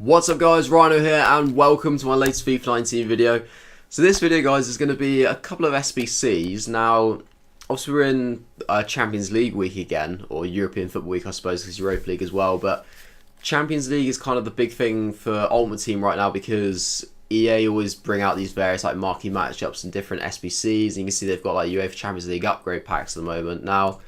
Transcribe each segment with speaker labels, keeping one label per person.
Speaker 1: What's up guys, Rhino here and welcome to my latest FIFA 19 video. So this video guys is going to be a couple of SBCs. Now obviously we're in Champions League week again, or European Football Week I suppose, because Europa League as well, but Champions League is kind of the big thing for Ultimate Team right now because EA always bring out these various like marquee matchups and different SBCs, and you can see they've got like UEFA Champions League upgrade packs at the moment. Now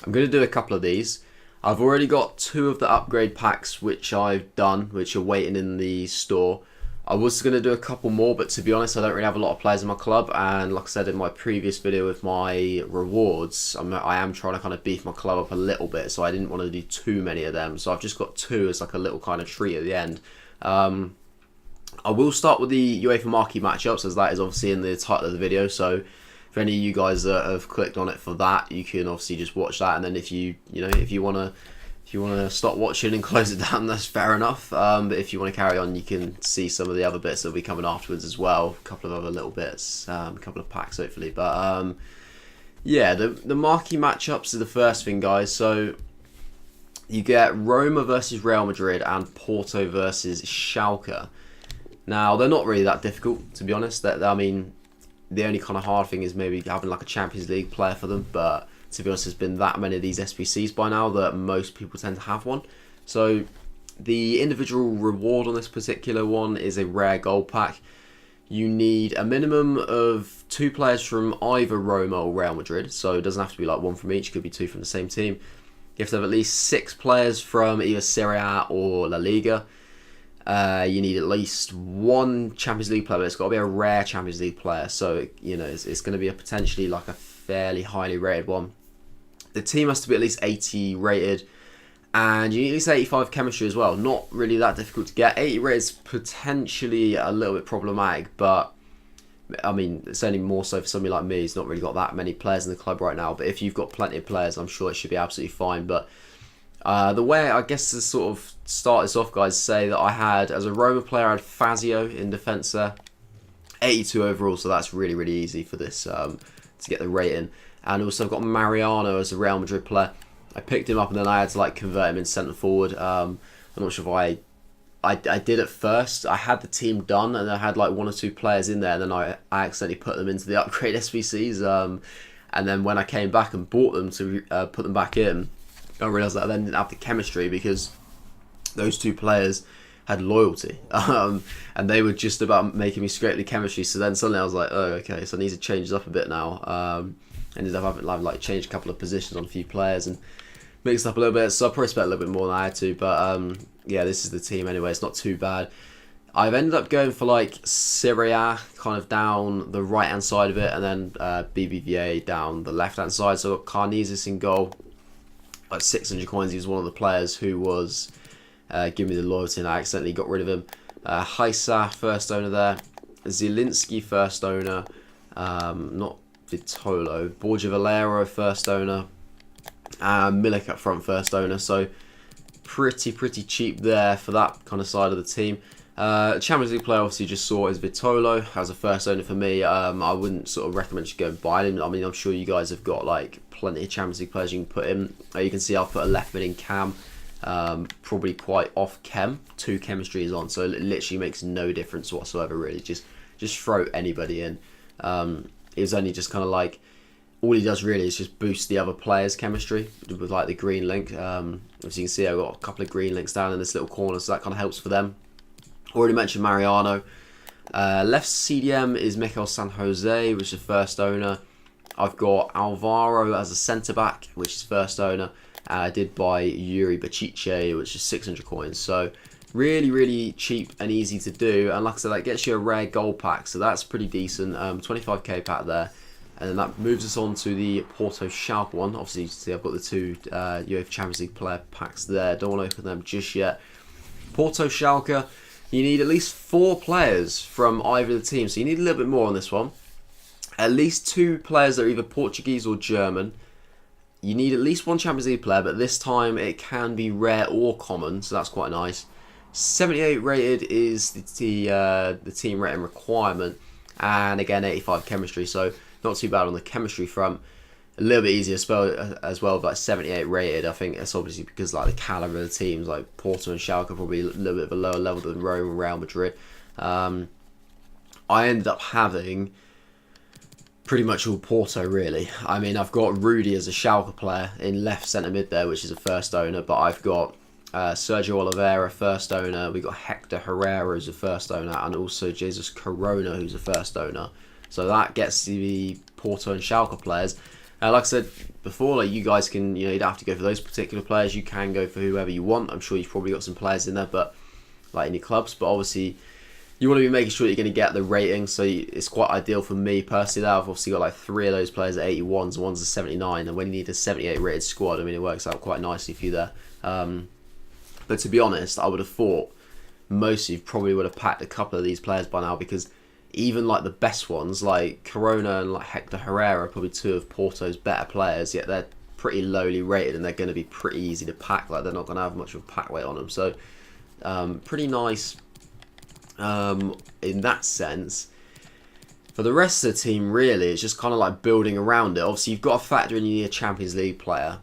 Speaker 1: I'm going to do a couple of these. I've already got 2 of the upgrade packs which I've done, which are waiting in the store. I was going to do a couple more, but to be honest I don't really have a lot of players in my club, and like I said in my previous video with my rewards, I am trying to kind of beef my club up a little bit, so I didn't want to do too many of them, so I've just got 2 as like a little kind of treat at the end. I will start with the UEFA Marquee matchups, as that is obviously in the title of the video, so if any of you guys have clicked on it for that, you can obviously just watch that, and then if you want to stop watching and close it down, that's fair enough. But if you want to carry on, you can see some of the other bits that will be coming afterwards as well. A couple of other little bits, a couple of packs hopefully. But yeah, the marquee matchups are the first thing, guys. So you get Roma versus Real Madrid and Porto versus Schalke. Now they're not really that difficult, to be honest. I mean, the only kind of hard thing is maybe having like a Champions League player for them, but to be honest, there's been that many of these SBCs by now that most people tend to have one. So the individual reward on this particular one is a rare gold pack. You need a minimum of 2 players from either Roma or Real Madrid, so it doesn't have to be like 1 from each, it could be 2 from the same team. You have to have at least 6 players from either Serie A or La Liga. You need at least 1 Champions League player, but it's got to be a rare Champions League player, so you know it's going to be a potentially like a fairly highly rated one. The team has to be at least 80 rated, and you need at least 85 chemistry as well. Not really that difficult to get. 80 rated is potentially a little bit problematic, but I mean it's only more so for somebody like me who's not really got that many players in the club right now. But if you've got plenty of players, I'm sure it should be absolutely fine. But the way I guess to sort of start this off, guys, say that I had, as a Roma player, I had Fazio in defence there, 82 overall, so that's really easy for this to get the rating. And also I've got Mariano as a Real Madrid player. I picked him up and then I had to like convert him in centre forward. I'm not sure if I did at first. I had the team done and I had like 1 or 2 players in there, and then I accidentally put them into the upgrade SBCs. And then when I came back and bought them to put them back in, I realised that I then didn't have the chemistry because those 2 players had loyalty, and they were just about making me scrape the chemistry. So then suddenly I was like, oh, okay, so I need to change this up a bit now. Ended up having like changed a couple of positions on a few players and mixed up a little bit. So I probably spent a little bit more than I had to, but yeah, this is the team anyway. It's not too bad. I've ended up going for like Serie A kind of down the right hand side of it, and then BBVA down the left hand side. So I've got Carnesis in goal. Like 600 coins, he was one of the players who was giving me the loyalty, and I accidentally got rid of him. Heisa, first owner there. Zielinski, first owner. Not Vitolo. Borja Valero, first owner. Milik up front, first owner. So pretty cheap there for that kind of side of the team. Champions League player obviously just saw is Vitolo as a first owner for me. I wouldn't sort of recommend you go and buy him. I mean, I'm sure you guys have got like plenty of Champions League players you can put in. You can see I've put a left mid in Cam, probably quite off chem. 2 chemistry is on, so it literally makes no difference whatsoever really. Just throw anybody in. It was only just kind of like, all he does really is just boost the other players' chemistry with like the green link. As you can see, I've got a couple of green links down in this little corner, so that kind of helps for them. Already mentioned Mariano. Left CDM is Mikel San Jose, which is first owner. I've got Alvaro as a centre-back, which is first owner. And I did buy Yuri Bacice, which is 600 coins. So really cheap and easy to do. And like I said, that gets you a rare gold pack, so that's pretty decent. 25k pack there. And then that moves us on to the Porto Schalke one. Obviously, you can see I've got the 2 UEFA Champions League player packs there. Don't want to open them just yet. Porto Schalke, you need at least 4 players from either of the teams. So you need a little bit more on this one. At least 2 players that are either Portuguese or German. You need at least 1 Champions League player, but this time it can be rare or common, so that's quite nice. 78 rated is the team rating requirement, and again 85 chemistry, so not too bad on the chemistry front. a little bit easier as well, like 78 rated. I think it's obviously because like the caliber of the teams, like Porto and Schalke, are probably a little bit of a lower level than Roma and Real Madrid. I ended up having pretty much all Porto, really. I mean, I've got Rudy as a Schalke player in left centre mid there, which is a first owner, but I've got Sergio Oliveira, first owner. We got Hector Herrera as a first owner, and also Jesus Corona, who's a first owner. So that gets the Porto and Schalke players. Like I said before, like you guys can, you don't have to go for those particular players. You can go for whoever you want. I'm sure you've probably got some players in there, but like in your clubs. But obviously, you want to be making sure you're going to get the rating. So it's quite ideal for me personally. That I've obviously got like 3 of those players at 81s, and one's a 79. And when you need a 78 rated squad, I mean, it works out quite nicely for you there. But to be honest, I would have thought most of you probably would have packed a couple of these players by now, because even like the best ones, like Corona and like Hector Herrera, are probably 2 of Porto's better players, yet they're pretty lowly rated and they're going to be pretty easy to pack. Like, they're not going to have much of a pack weight on them. So pretty nice in that sense. For the rest of the team, really, it's just kind of like building around it. Obviously, you've got to factor in you need a Champions League player.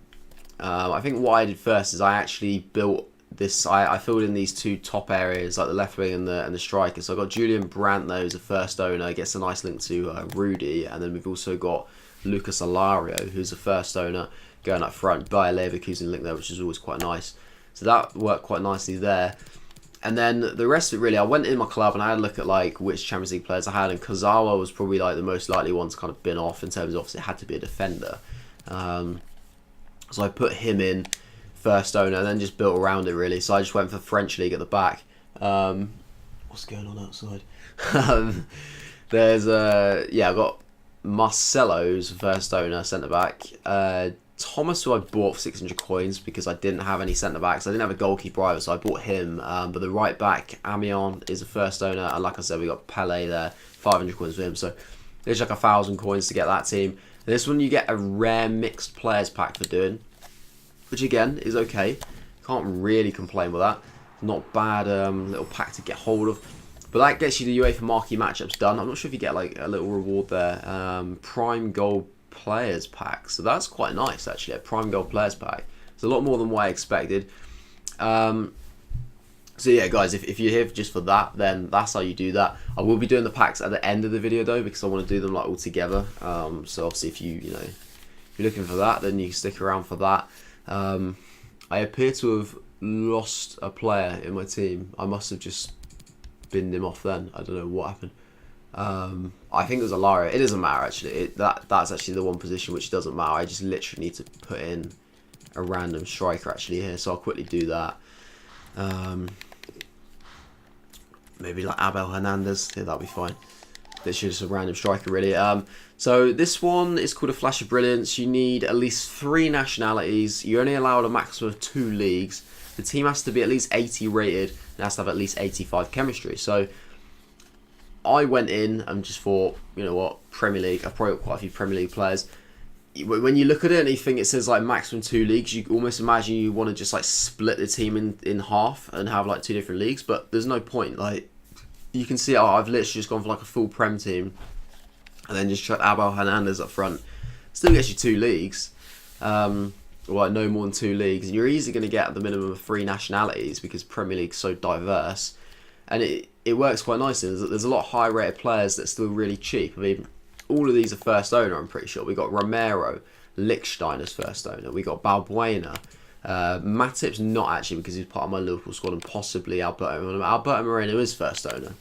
Speaker 1: I think what I did first is I actually built this. I filled in these 2 top areas, like the left wing and the striker. So I got Julian Brandt there as a first owner, gets a nice link to Rudy, and then we've also got Lucas Alario, who's a first owner, going up front. Bayer Leverkusen link there, which is always quite nice. So that worked quite nicely there. And then the rest of it, really, I went in my club and I had a look at like which Champions League players I had, and Kozawa was probably like the most likely one to kind of bin off in terms of, obviously it had to be a defender. So I put him in first owner and then just built around it, really. So I just went for French League at the back. What's going on outside? There's I got Marcelo's first owner, centre back. Thomas, who I bought for 600 coins because I didn't have any centre backs. I didn't have a goalkeeper either, so I bought him. But the right back, Amiens, is a first owner, and like I said, we got Pele there, 500 coins for him. So there's like 1,000 coins to get that team. This one you get a rare mixed players pack for doing, which again is okay. Can't really complain with that. Not bad little pack to get hold of. But that gets you the UEFA Marquee matchups done. I'm not sure if you get like a little reward there. Prime Gold Players pack. So that's quite nice actually. A Prime Gold Players pack. It's a lot more than what I expected. So yeah, guys, if you're here just for that, then that's how you do that. I will be doing the packs at the end of the video though, because I want to do them like all together. So obviously, if you're looking for that, then you can stick around for that. I appear to have lost a player in my team. I must have just binned him off then. I don't know what happened. I think it was Alario. It doesn't matter actually. That's actually the one position which doesn't matter. I just literally need to put in a random striker actually here. So I'll quickly do that. Maybe like Abel Hernandez. Yeah, that'll be fine. Literally just a random striker really. So this one is called a Flash of Brilliance. You need at least 3 nationalities. You're only allowed a maximum of 2 leagues. The team has to be at least 80 rated and has to have at least 85 chemistry. So I went in and just thought, you know what, Premier League. I've probably got quite a few Premier League players. When you look at it and you think it says like maximum 2 leagues, you almost imagine you want to just like split the team in half and have like 2 different leagues, but there's no point. Like, you can see I've literally just gone for like a full Prem team and then just chucked Abel Hernandez up front. Still gets you 2 leagues, or like no more than 2 leagues, and you're easily going to get the minimum of 3 nationalities because Premier League's so diverse, and it works quite nicely. There's a lot of high rated players that are still really cheap. I mean, all of these are first owner, I'm pretty sure. We got Romero, Lichtsteiner's first owner. We got Balbuena. Matip's not actually because he's part of my Liverpool squad, and possibly Alberto Moreno is first owner.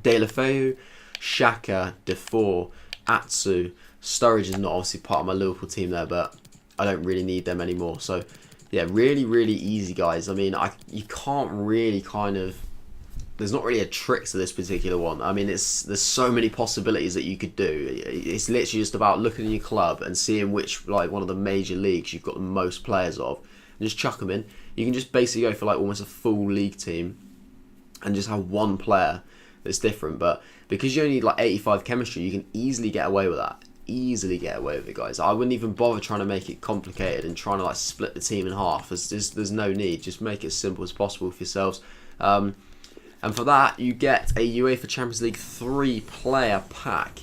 Speaker 1: De La Feu, Xhaka, Defoe, Atsu. Sturridge is not obviously part of my Liverpool team there, but I don't really need them anymore. So yeah, really, really easy, guys. I mean, you can't really kind of... There's not really a trick to this particular one. I mean, there's so many possibilities that you could do. It's literally just about looking in your club and seeing which, like, one of the major leagues you've got the most players of, and just chuck them in. You can just basically go for like almost a full league team and just have one player that's different. But because you only need like 85 chemistry, you can easily get away with that. Easily get away with it, guys. I wouldn't even bother trying to make it complicated and trying to like split the team in half. There's no need. Just make it as simple as possible for yourselves. And for that, you get a UEFA Champions League 3-player pack.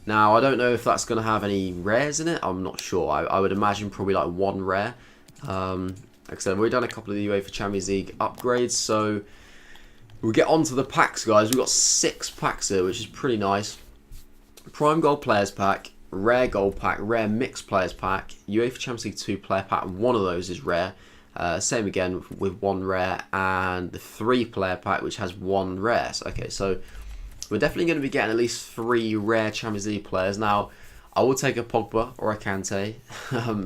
Speaker 1: Now, I don't know if that's going to have any rares in it. I'm not sure. I would imagine probably like one rare. Like I said, we've done a couple of the UEFA Champions League upgrades, so we'll get on to the packs, guys. We've got 6 packs here, which is pretty nice. Prime Gold Players Pack, Rare Gold Pack, Rare Mixed Players Pack, UEFA Champions League 2 Player Pack. One of those is rare. Same again with 1 rare, and the 3 Player Pack, which has 1 rare. So, okay, so we're definitely going to be getting at least 3 rare Champions League players. Now, I will take a Pogba or a Kante,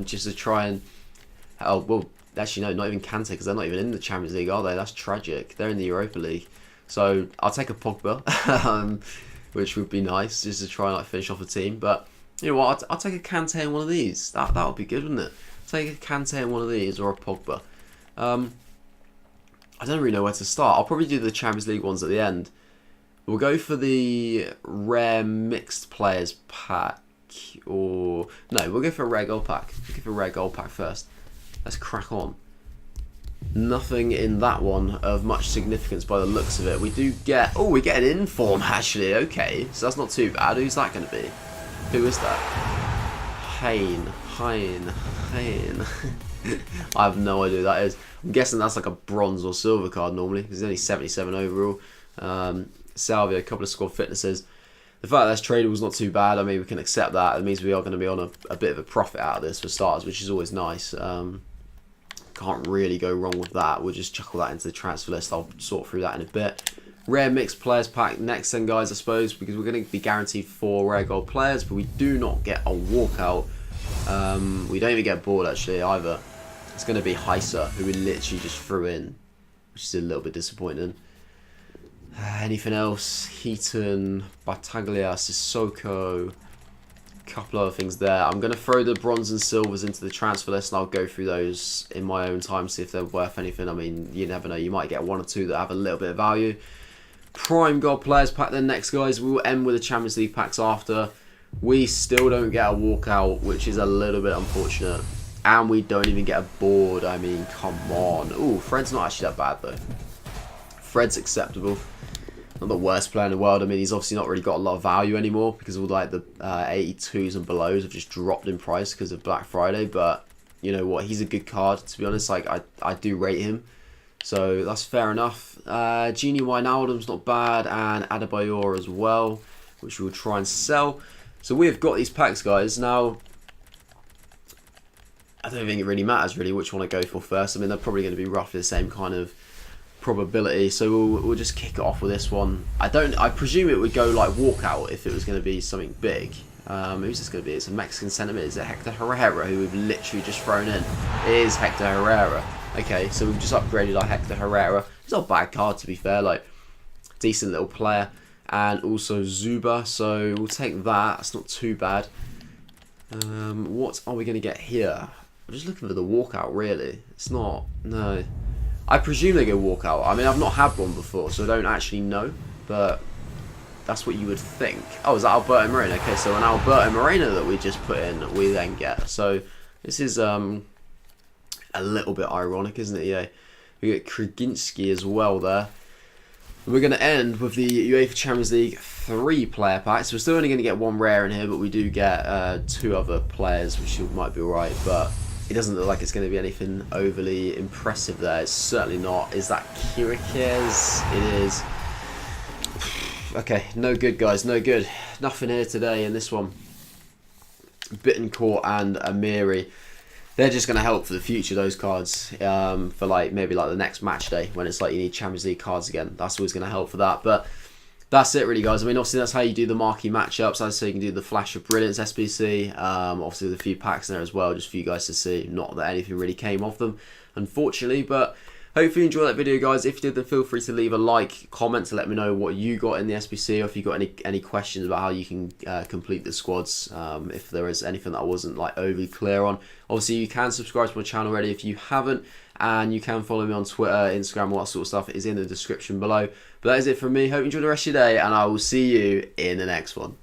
Speaker 1: just to try and... Oh, well, actually, no, not even Kante, because they're not even in the Champions League, are they? That's tragic. They're in the Europa League. So, I'll take a Pogba, which would be nice, just to try and like, finish off a team. But, you know what, I'll take a Kante in one of these. That would be good, wouldn't it? Take a Kante in one of these, or a Pogba. I don't really know where to start. I'll probably do the Champions League ones at the end. We'll go for the Rare Mixed Players Pack, or... No, we'll go for a Rare Gold Pack. We'll go for a Rare Gold Pack first. Let's crack on. Nothing in that one of much significance by the looks of it. We do get... Oh, we get an inform, actually. Okay, so that's not too bad. Who's that going to be? Who is that? Hein. I have no idea who that is. I'm guessing that's like a bronze or silver card normally, because he's only 77 overall. Salvia, a couple of squad fitnesses. The fact that that's tradable is not too bad. I mean, we can accept that. It means we are going to be on a bit of a profit out of this for starters, which is always nice. Can't really go wrong with that. We'll just chuckle that into the transfer list. I'll sort through that in a bit. Rare Mixed Players Pack next then, guys, I suppose, because we're going to be guaranteed 4 rare gold players, but we do not get a walkout. We don't even get bored, actually, either. It's going to be Heiser, who we literally just threw in, which is a little bit disappointing. Anything else? Heaton, Battaglia, Sissoko, a couple other things there. I'm going to throw the bronze and silvers into the transfer list, and I'll go through those in my own time, see if they're worth anything. I mean, you never know. You might get 1 or 2 that have a little bit of value. Prime Gold Players Pack then next, guys. We will end with the Champions League packs after. We still don't get a walkout, which is a little bit unfortunate. And we don't even get a board. I mean, come on. Ooh, Fred's not actually that bad, though. Fred's acceptable. Not the worst player in the world. I mean, he's obviously not really got a lot of value anymore because all like the 82s and belows have just dropped in price because of Black Friday. But you know what? He's a good card, to be honest. Like I do rate him. So that's fair enough. Genie Wijnaldum's not bad, and Adebayor as well, which we'll try and sell. So we have got these packs, guys. Now, I don't think it really matters really which one I go for first. I mean, they're probably going to be roughly the same kind of probability. So we'll just kick it off with this one. I presume it would go like walkout if it was going to be something big. Who's this going to be? It's a Mexican sentiment. Is it Hector Herrera, who we've literally just thrown in? It is Hector Herrera. Okay, so we've just upgraded our Hector Herrera. It's not a bad card, to be fair. Like, decent little player. And also Zuba, so we'll take that. That's not too bad. What are we going to get here? I'm just looking for the walkout, really. It's not... No. I presume they go walkout. I mean, I've not had one before, so I don't actually know. But that's what you would think. Oh, is that Alberto Moreno? Okay, so an Alberto Moreno that we just put in, we then get. So this is a little bit ironic, isn't it? Yeah. We get Kraginski as well there. We're going to end with the UEFA Champions League 3 player packs. We're still only going to get 1 rare in here, but we do get 2 other players, which might be alright. But it doesn't look like it's going to be anything overly impressive there. It's certainly not. Is that Kirikes? It is. Okay, no good, guys. No good. Nothing here today in this one. Bittencourt and Amiri. They're just going to help for the future, those cards, for like maybe like the next match day when it's like you need Champions League cards again. That's always going to help for that. But that's it really, guys. I mean, obviously that's how you do the marquee matchups. As I say, you can do the Flash of Brilliance SBC. Obviously with a few packs in there as well, just for you guys to see. Not that anything really came off them, unfortunately, but hopefully you enjoyed that video, guys. If you did, then feel free to leave a like, comment to let me know what you got in the SBC, or if you got any questions about how you can complete the squads. If there is anything that I wasn't like overly clear on. Obviously, you can subscribe to my channel already if you haven't, and you can follow me on Twitter, Instagram, all that sort of stuff. It is in the description below. But that is it from me. Hope you enjoy the rest of your day, and I will see you in the next one.